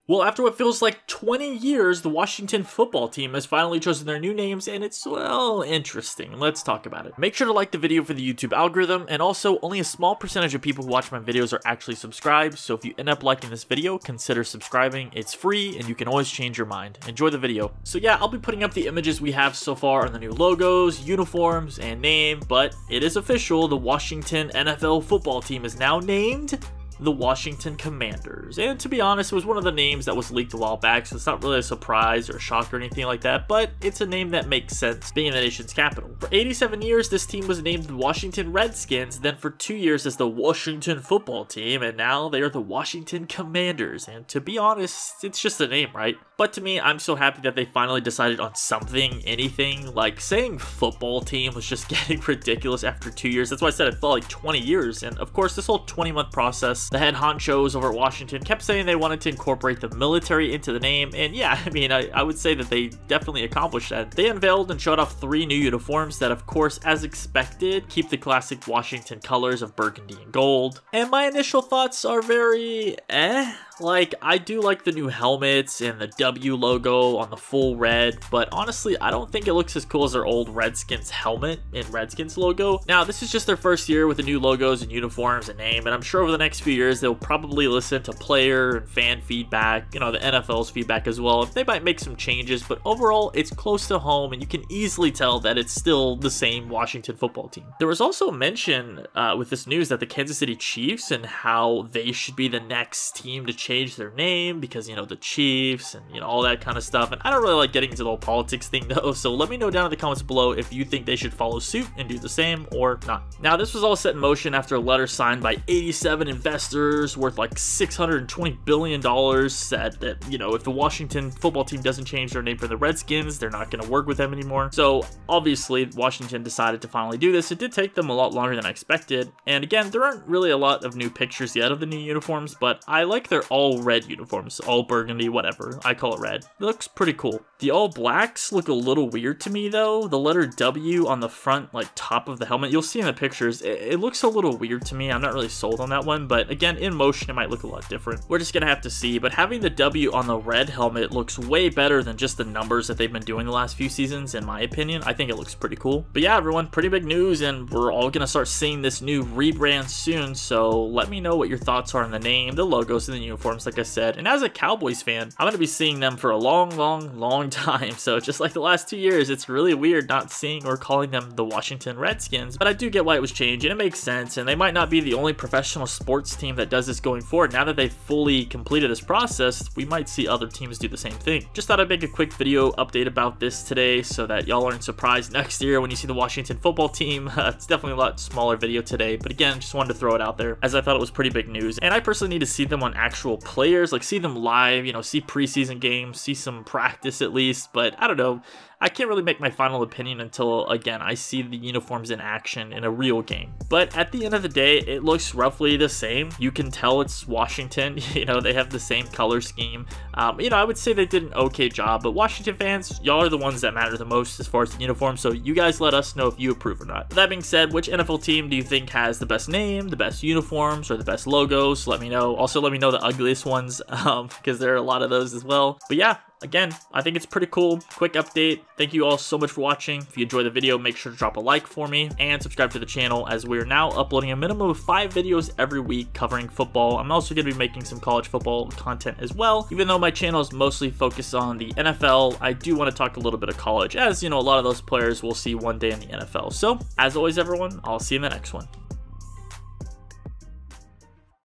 Well, after what feels like 20 years, the Washington football team has finally chosen their new names, and it's, well, interesting. Let's talk about it. Make sure to like the video for the YouTube algorithm, and also, only a small percentage of people who watch my videos are actually subscribed, so if you end up liking this video, consider subscribing. It's free, and you can always change your mind. Enjoy the video. So yeah, I'll be putting up the images we have so far on the new logos, uniforms, and name, but it is official, the Washington NFL football team is now named the Washington Commanders. And to be honest, it was one of the names that was leaked a while back, so it's not really a surprise or a shock or anything like that, but it's a name that makes sense being the nation's capital. For 87 years, this team was named the Washington Redskins, then for 2 years as the Washington football team, and now they are the Washington Commanders. And to be honest, it's just a name, right? But to me, I'm so happy that they finally decided on something, anything. Like, saying football team was just getting ridiculous after 2 years. That's why I said it felt like 20 years. And of course, this whole 20-month process, the head honchos over at Washington kept saying they wanted to incorporate the military into the name. And yeah, I mean, I would say that they definitely accomplished that. They unveiled and showed off 3 new uniforms that, of course, as expected, keep the classic Washington colors of burgundy and gold. And my initial thoughts are very Like, I do like the new helmets and the W logo on the full red, but honestly, I don't think it looks as cool as their old Redskins helmet and Redskins logo. Now, this is just their first year with the new logos and uniforms and name, and I'm sure over the next few years, they'll probably listen to player and fan feedback, you know, the NFL's feedback as well. They might make some changes, but overall, it's close to home, and you can easily tell that it's still the same Washington football team. There was also mention with this news that the Kansas City Chiefs and how they should be the next team to change their name because, you know, the Chiefs and, you know, all that kind of stuff. And I don't really like getting into the whole politics thing though, so let me know down in the comments below if you think they should follow suit and do the same or not. Now, this was all set in motion after a letter signed by 87 investors worth like $620 billion said that, you know, if the Washington football team doesn't change their name for the Redskins, they're not going to work with them anymore. So obviously Washington decided to finally do this. It did take them a lot longer than I expected. And again, there aren't really a lot of new pictures yet of the new uniforms, but I like their all red uniforms, all burgundy, whatever. I call it red. It looks pretty cool. The all blacks look a little weird to me though. The letter W on the front, like top of the helmet, you'll see in the pictures, it looks a little weird to me. I'm not really sold on that one, but again, in motion, it might look a lot different. We're just gonna have to see, but having the W on the red helmet looks way better than just the numbers that they've been doing the last few seasons, in my opinion. I think it looks pretty cool. But yeah, everyone, pretty big news, and we're all gonna start seeing this new rebrand soon, so let me know what your thoughts are on the name, the logos, and the uniforms, like I said. And as a Cowboys fan, I'm gonna be seeing them for a long time, so just like the last 2 years, it's really weird not seeing or calling them the Washington Redskins, but I do get why it was changed, and it makes sense, and they might not be the only professional sports team that does this going forward. Now that they've fully completed this process, we might see other teams do the same thing. Just thought I'd make a quick video update about this today so that y'all aren't surprised next year when you see the Washington football team. It's definitely a lot smaller video today, but again, just wanted to throw it out there as I thought it was pretty big news, and I personally need to see them on actual players, like see them live, you know, see preseason games, see some practice at least, but I don't know. I can't really make my final opinion until, again, I see the uniforms in action in a real game. But at the end of the day, it looks roughly the same. You can tell it's Washington. You know, they have the same color scheme. You know, I would say they did an okay job, but Washington fans, y'all are the ones that matter the most as far as the uniform, so you guys let us know if you approve or not. With that being said, which NFL team do you think has the best name, the best uniforms, or the best logos? Let me know. Also, let me know the ugliest ones, because there are a lot of those as well. But yeah, again, I think it's pretty cool. Quick update. Thank you all so much for watching. If you enjoyed the video, make sure to drop a like for me and subscribe to the channel, as we're now uploading a minimum of 5 videos every week covering football. I'm also going to be making some college football content as well. Even though my channel is mostly focused on the NFL, I do want to talk a little bit of college, as you know, a lot of those players we'll see one day in the NFL. So, as always, everyone, I'll see you in the next one.